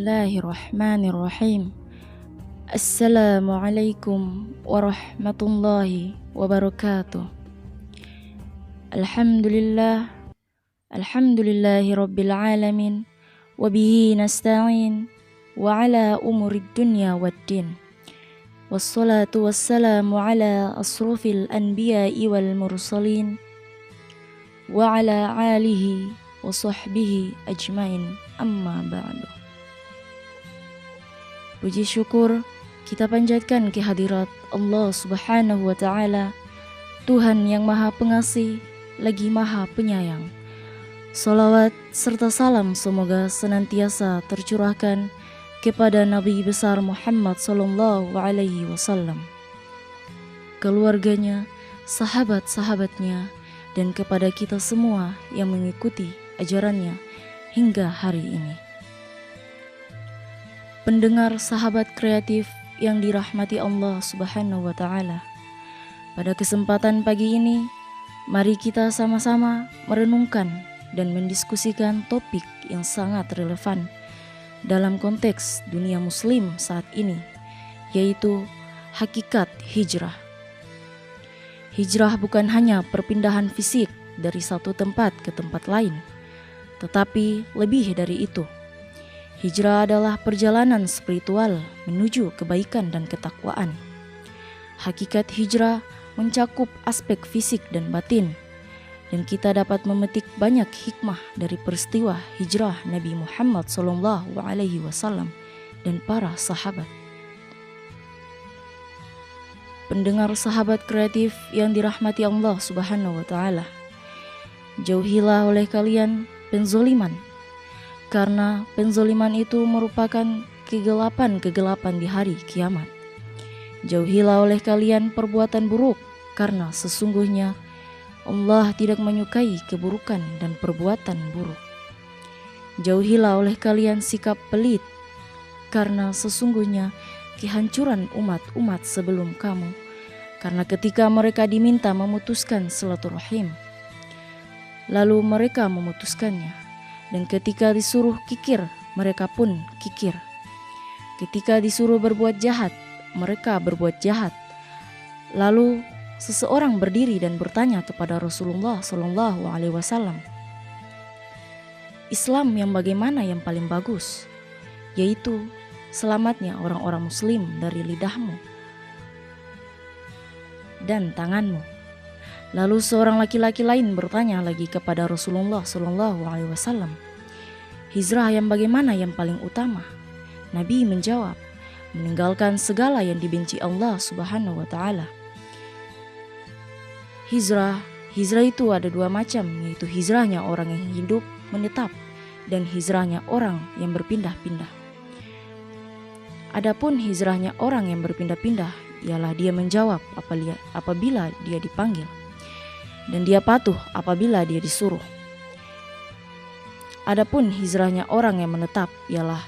Bismillahirrahmanirrahim. Assalamualaikum warahmatullahi wabarakatuh. Alhamdulillahi rabbil alamin. Wabihi nasta'in wa ala umurid dunya waddin. Wassalatu wassalamu ala asrufil anbiya'i wal mursalin wa ala alihi wa sahbihi ajmain, amma ba'du. Puji syukur kita panjatkan kehadirat Allah Subhanahu wa ta'ala, Tuhan yang maha pengasih lagi maha penyayang. Salawat serta salam semoga senantiasa tercurahkan kepada Nabi besar Muhammad sallallahu alaihi wasallam, keluarganya, sahabat-sahabatnya, dan kepada kita semua yang mengikuti ajarannya hingga hari ini. Pendengar sahabat kreatif yang dirahmati Allah Subhanahu wa ta'ala, pada kesempatan pagi ini mari kita sama-sama merenungkan dan mendiskusikan topik yang sangat relevan dalam konteks dunia muslim saat ini, yaitu hakikat hijrah. Hijrah bukan hanya perpindahan fisik dari satu tempat ke tempat lain, tetapi lebih dari itu. Hijrah adalah perjalanan spiritual menuju kebaikan dan ketakwaan. Hakikat hijrah mencakup aspek fisik dan batin, dan kita dapat memetik banyak hikmah dari peristiwa hijrah Nabi Muhammad SAW dan para sahabat. Pendengar sahabat kreatif yang dirahmati Allah Subhanahu wa ta'ala, jauhilah oleh kalian penzoliman, karena penzoliman itu merupakan kegelapan-kegelapan di hari kiamat. Jauhilah oleh kalian perbuatan buruk, karena sesungguhnya Allah tidak menyukai keburukan dan perbuatan buruk. Jauhilah oleh kalian sikap pelit, karena sesungguhnya kehancuran umat-umat sebelum kamu, karena ketika mereka diminta memutuskan silaturahim, lalu mereka memutuskannya, dan ketika disuruh kikir, mereka pun kikir. Ketika disuruh berbuat jahat, mereka berbuat jahat. Lalu seseorang berdiri dan bertanya kepada Rasulullah SAW, Islam yang bagaimana yang paling bagus? Yaitu selamatnya orang-orang muslim dari lidahmu dan tanganmu. Lalu seorang laki-laki lain bertanya lagi kepada Rasulullah SAW, hijrah yang bagaimana yang paling utama? Nabi menjawab, meninggalkan segala yang dibenci Allah Subhanahu wa ta'ala. Hijrah itu ada dua macam, yaitu hijrahnya orang yang hidup menetap dan hijrahnya orang yang berpindah-pindah. Adapun hijrahnya orang yang berpindah-pindah ialah dia menjawab apabila dia dipanggil, dan dia patuh apabila dia disuruh. Adapun hijrahnya orang yang menetap ialah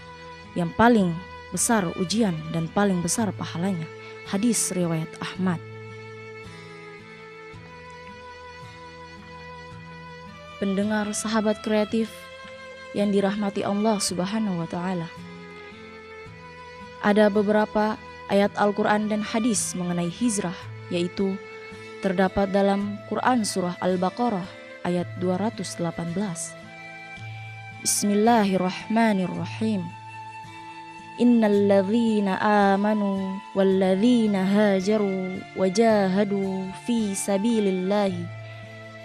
yang paling besar ujian dan paling besar pahalanya. Hadis riwayat Ahmad. Pendengar sahabat kreatif yang dirahmati Allah Subhanahu wa ta'ala, ada beberapa ayat Al-Quran dan hadis mengenai hijrah, yaitu terdapat dalam Quran surah Al-Baqarah ayat 218. Bismillahirrahmanirrahim. Innal ladzina amanu wal ladzina hajaru wajahadu fi sabilillahi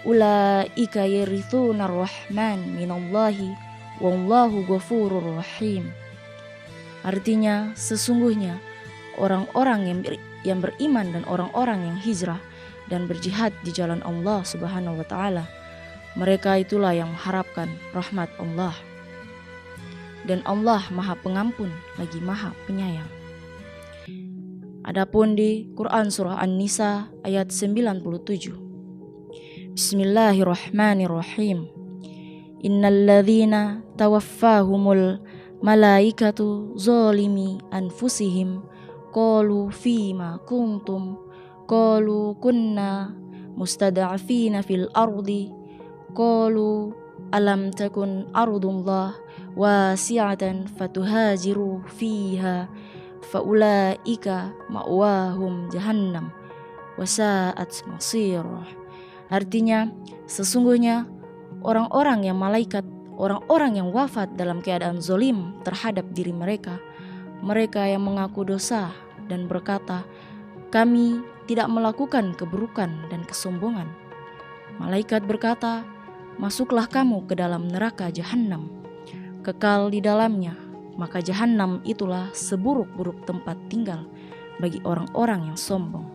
ulaika yarithunar rahman minallahi wallahu ghafurur rahim. Artinya, sesungguhnya orang-orang yang beriman dan orang-orang yang hijrah dan berjihad di jalan Allah Subhanahu wa ta'ala, mereka itulah yang mengharapkan rahmat Allah. Dan Allah maha pengampun lagi maha penyayang. Adapun di Quran surah An-Nisa ayat 97, Bismillahirrahmanirrahim. Innal ladzina tawaffahumul malaikatu zalimi anfusihim qalu fima kuntum qalu kunna mustada'afina fil ardi qalu alam takun ardullah wasi'atan fatuhajiru fiha faulaika ma'wahum jahannam wasa'at masirah. Artinya, sesungguhnya orang-orang yang wafat dalam keadaan zolim terhadap diri mereka, mereka yang mengaku dosa dan berkata, kami tidak melakukan keburukan dan kesombongan. Malaikat berkata, masuklah kamu ke dalam neraka Jahannam, kekal di dalamnya, maka Jahannam itulah seburuk-buruk tempat tinggal bagi orang-orang yang sombong.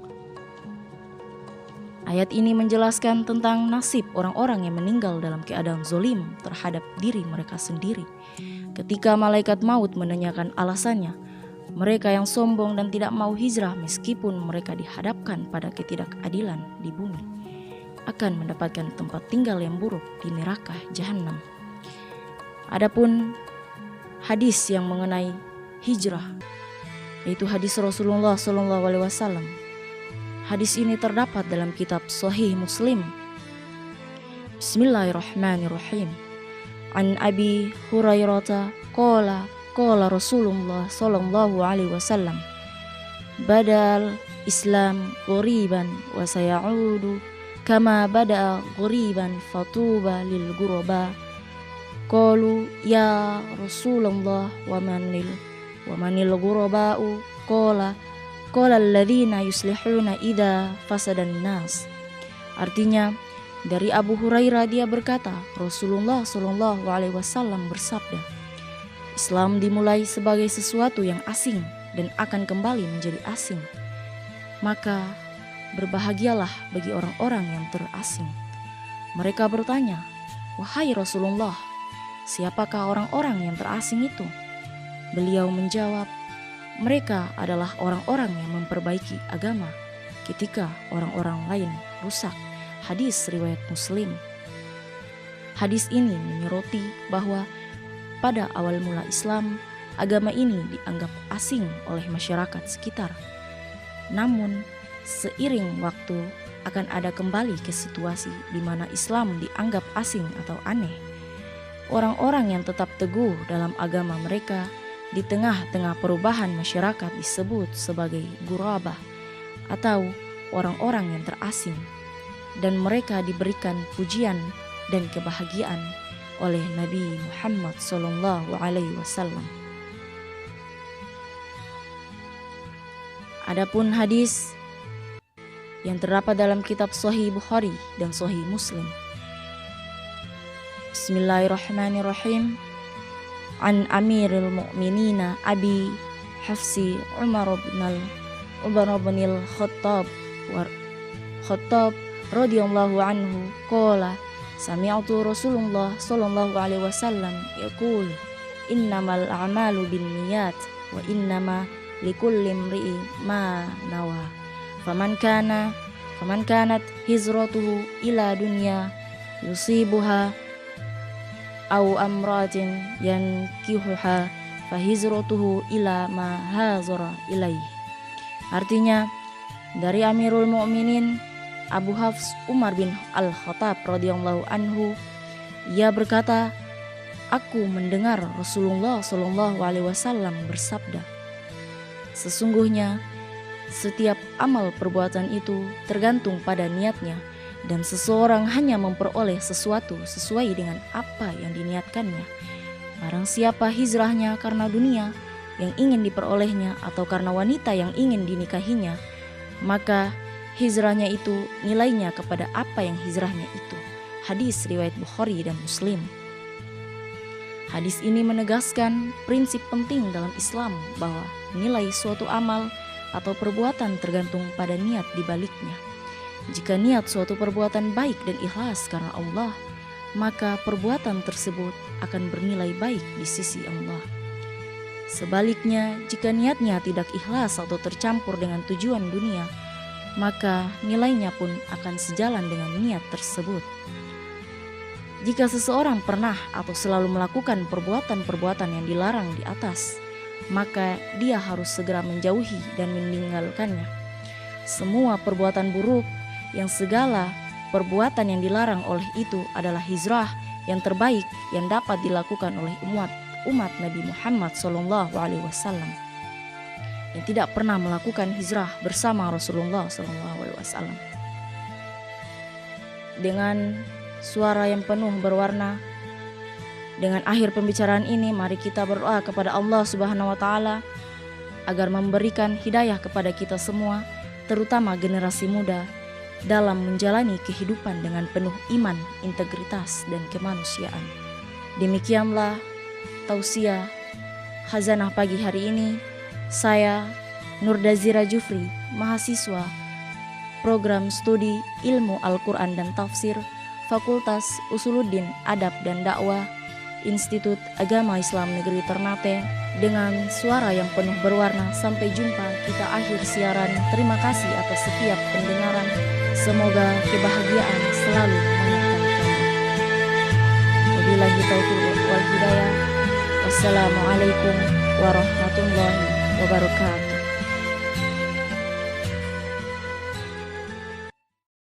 Ayat ini menjelaskan tentang nasib orang-orang yang meninggal dalam keadaan zolim terhadap diri mereka sendiri. Ketika malaikat maut menanyakan alasannya, mereka yang sombong dan tidak mau hijrah meskipun mereka dihadapkan pada ketidakadilan di bumi, akan mendapatkan tempat tinggal yang buruk di neraka Jahannam. Adapun hadis yang mengenai hijrah, yaitu hadis Rasulullah SAW. Hadis ini terdapat dalam kitab Sahih Muslim. Bismillahirrahmanirrahim. An Abi Hurairah qala Rasulullah sallallahu alaihi wasallam, badal Islam ghoriban wa sayaudu kama bada'a ghoriban fatuba lil ghuraba. Qalu ya Rasulullah wa manil ghuraba'u qala alladzina yuslihuna idza fasadan nas. Artinya, dari Abu Hurairah dia berkata, Rasulullah Shallallahu alaihi wasallam bersabda, Islam dimulai sebagai sesuatu yang asing dan akan kembali menjadi asing. Maka berbahagialah bagi orang-orang yang terasing. Mereka bertanya, wahai Rasulullah, siapakah orang-orang yang terasing itu? Beliau menjawab, mereka adalah orang-orang yang memperbaiki agama ketika orang-orang lain rusak. Hadis riwayat Muslim. Hadis ini menyoroti bahwa pada awal mula Islam, agama ini dianggap asing oleh masyarakat sekitar. Namun, seiring waktu akan ada kembali ke situasi di mana Islam dianggap asing atau aneh. Orang-orang yang tetap teguh dalam agama mereka di tengah-tengah perubahan masyarakat disebut sebagai ghurabah atau orang-orang yang terasing, dan mereka diberikan pujian dan kebahagiaan oleh Nabi Muhammad sallallahu alaihi wasallam. Adapun hadis yang terdapat dalam kitab Sahih Bukhari dan Sahih Muslim. Bismillahirrahmanirrahim. An Amirul Mu'minina Abi Hafsi Umar bin Khattab radhiyallahu anhu qala sami'tu Rasulullah sallallahu alaihi wasallam yaqul innamal a'malu binniyat wa innama likulli imri'in ma nawa faman kanat hijratuhu ila dunya yusibuha au amratin yankihuha fahizratuhu ila ma hazara ilaih. Artinya, dari Amirul Mukminin Abu Hafs Umar bin Al-Khattab radhiyallahu anhu, ia berkata, aku mendengar Rasulullah sallallahu alaihi wasallam bersabda, sesungguhnya setiap amal perbuatan itu tergantung pada niatnya, dan seseorang hanya memperoleh sesuatu sesuai dengan apa yang diniatkannya. Barang siapa hijrahnya karena dunia yang ingin diperolehnya atau karena wanita yang ingin dinikahinya, maka hijrahnya itu nilainya kepada apa yang hijrahnya itu. Hadis riwayat Bukhari dan Muslim. Hadis ini menegaskan prinsip penting dalam Islam bahwa nilai suatu amal atau perbuatan tergantung pada niat di baliknya. Jika niat suatu perbuatan baik dan ikhlas karena Allah, maka perbuatan tersebut akan bernilai baik di sisi Allah. Sebaliknya, jika niatnya tidak ikhlas atau tercampur dengan tujuan dunia, maka nilainya pun akan sejalan dengan niat tersebut. Jika seseorang pernah atau selalu melakukan perbuatan-perbuatan yang dilarang di atas, maka dia harus segera menjauhi dan meninggalkannya. Semua perbuatan buruk yang segala perbuatan yang dilarang oleh itu adalah hijrah yang terbaik yang dapat dilakukan oleh umat Nabi Muhammad SAW yang tidak pernah melakukan hijrah bersama Rasulullah SAW. Dengan suara yang penuh berwarna, dengan akhir pembicaraan ini, mari kita berdoa kepada Allah Subhanahu wa Ta'ala agar memberikan hidayah kepada kita semua, terutama generasi muda, dalam menjalani kehidupan dengan penuh iman, integritas, dan kemanusiaan. Demikianlah tausiah Khazanah pagi hari ini. Saya Nurdazira Jufri, mahasiswa program studi Ilmu Al-Quran dan Tafsir, Fakultas Usuluddin Adab dan Dakwah, Institut Agama Islam Negeri Ternate, dengan suara yang penuh berwarna. Sampai jumpa kita akhir siaran. Terima kasih atas setiap pendengaran. Semoga kebahagiaan selalu menyertai kita. Wabillahi taufiq wal hidayah. Wassalamualaikum warahmatullahi wabarakatuh.